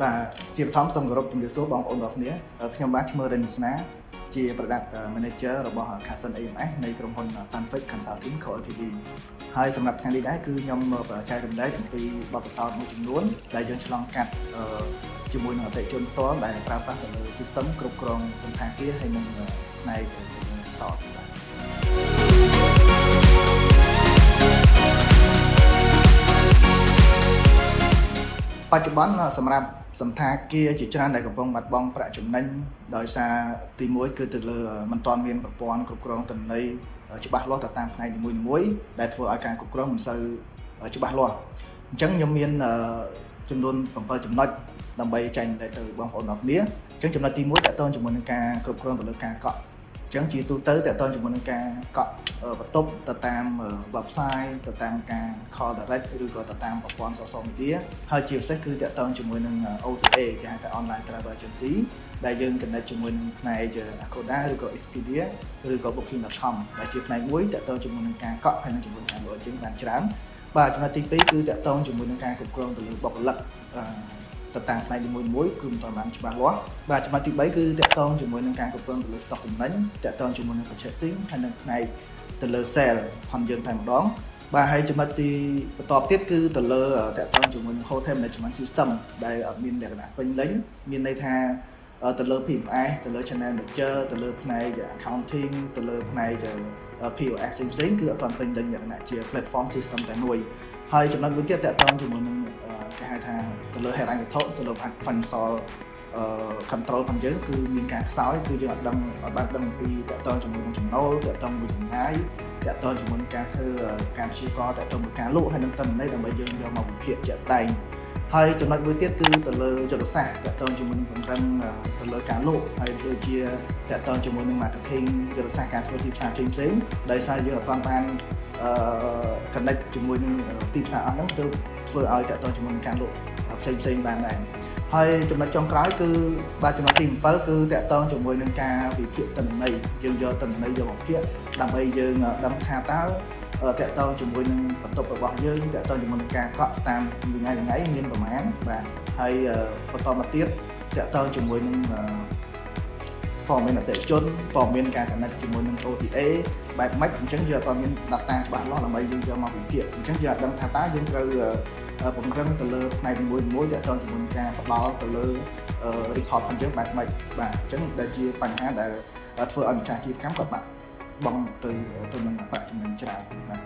បាទជាបឋមសូមគោរពជំរាបសួរបងប្អូនទាំងគ្នាខ្ញុំបាទឈ្មោះរិនស្នាជា Product Manager របស់ Cason AMS នៃក្រុមហ៊ុន Sunfix Consulting Co Ltd ហើយសម្រាប់ថ្ងៃនេះដែរគឺខ្ញុំមកចែករំលែកអំពីបទពិសោធន៍មួយចំនួនដែលយើងឆ្លងកាត់ជាមួយនឹងអតិថិជនផ្ទាល់ដែលប្រើប្រាស់ទៅលើ System គ្រប់គ្រងសណ្ឋាគារហើយនិងផ្នែកពិសោធន៍បច្ចុប្បន្នសម្រាប់សណ្ឋាគារជាច្រើនដែលកំពុងបាត់បង់ប្រាក់ចំណេញដោយសារទី1គឺទៅលើមិនទាន់មានប្រព័ន្ធគ្រប់គ្រងទិន្នន័យច្បាស់លាស់ទៅតាមផ្នែកនីមួយៗដែលធ្វើឲ្យការគ្រប់គ្រងមិនសូវច្បាស់លាស់អញ្ចឹងខ្ញុំមានចំនួន7ចំណុចដើម្បីចែករំលែកទៅបងប្អូនទាំងគ្នាអញ្ចឹងចំណុចទី1តើតើជាមួយនឹងការគ្រប់គ្រងទៅលើការកក់អញ្ចឹងជាទូទៅតើតើជាមួយនឹងការកក់បន្ទប់ទៅតាម website ទៅតាមការ call direct ឬក៏ទៅតាមប្រព័ន្ធ social media ហើយជាពិសេសគឺតើតើជាមួយនឹង OTA គេហៅថា online travel agency ដែលយើង connect ជាមួយនឹងផ្នែក Agoda ឬក៏ Expedia ឬក៏ booking.com ដែលជាផ្នែកមួយតើតើជាមួយនឹងការកក់ហើយនិងជាមួយនឹងការលក់យើងបានច្រើនបាទចំណុចទី2គឺតើតើជាមួយនឹងការគ្រប់គ្រងទៅលើបុគ្គលិកទៅតាមផ្នែកនីមួយៗគឺមិនទាន់បានច្បាស់លាស់បាទចំណុចទី3គឺតកតងជាមួយនឹងការគ្រប់គ្រងទៅលើ stock ចំណេញតកតងជាមួយនឹង purchasing ហើយនិងផ្នែកទៅលើ sale ផងយើងតែម្ដងបាទហើយចំណុចទីបន្តទៀតគឺទៅលើតកតងជាមួយនឹង hotel management system ដែលអត់មានលក្ខណៈពេញលេញមានន័យថាទៅលើ PMS ទៅលើ channel manager ទៅលើផ្នែក accounting ទៅលើផ្នែក POS ផ្សេងៗគឺអត់ទាន់ពេញលេញលក្ខណៈជា platform system តែមួយហើយចំណុចមួយទៀតតកតងជាមួយនឹងគេហៅថាទៅលើហេរ៉ាញ់វត្ថុទៅលើ financial control ផងយើងគឺមានការខ្សោយគឺយើងអត់បានដឹងពីតកតងជាមួយនឹងចំណូលតកតងមួយចំណាយតកតងជាមួយនឹងការធ្វើការព្យាករណ៍តកតងមួយការលក់ហើយនឹងទិន្នន័យដើម្បីយើងយកមកវិភាគជាក់ស្ដែងហើយចំណុចមួយទៀតគឺទៅលើយុទ្ធសាស្ត្រតកតងជាមួយនឹងពង្រឹងទៅលើការលក់ហើយដូចជាតកតងជាមួយនឹង marketing យុទ្ធសាស្ត្រការធ្វើទីផ្សារផ្សេងៗដោយសារយើងអត់ទាន់បាន connect ជាមួយនឹងទីផ្សារអស់ហ្នឹងទៅធ្វើឲ្យតកតងជាមួយនឹងការលក់ផ្សេងៗបានដែរហើយចំណុចចុងក្រោយគឺបាទចំណុចទី7គឺតកតងជាមួយនឹងការវិភាគទិន្នន័យយើងយកទិន្នន័យយកមកវិភាគដើម្បីយើងដឹងថាតើតកតងជាមួយនឹងបន្ទប់របស់យើងតកតងជាមួយនឹងការកក់តាមថ្ងៃមានប្រមាណបាទហើយបន្តមកទៀតតកតងជាមួយនឹងព័ត៌មានអតិថិជនព័ត៌មានការ connect ជាមួយនឹង OTA បែបម៉េចអញ្ចឹងយើងអត់មាន data ច្បាស់លាស់ដើម្បីយើងយកមកវិភាគអញ្ចឹងយើងអត់ដឹងថាតើយើងត្រូវពង្រឹងទៅលើផ្នែកមួយៗតកតងជាមួយនឹងការផ្ដល់ទៅលើ report អញ្ចឹងបែបម៉េចបាទអញ្ចឹងដែលជាបញ្ហាដែលធ្វើឲ្យម្ចាស់អាជីវកម្មគាត់បាត់បង់ទៅនឹងប្រាក់ចំណេញច្រើនបាទ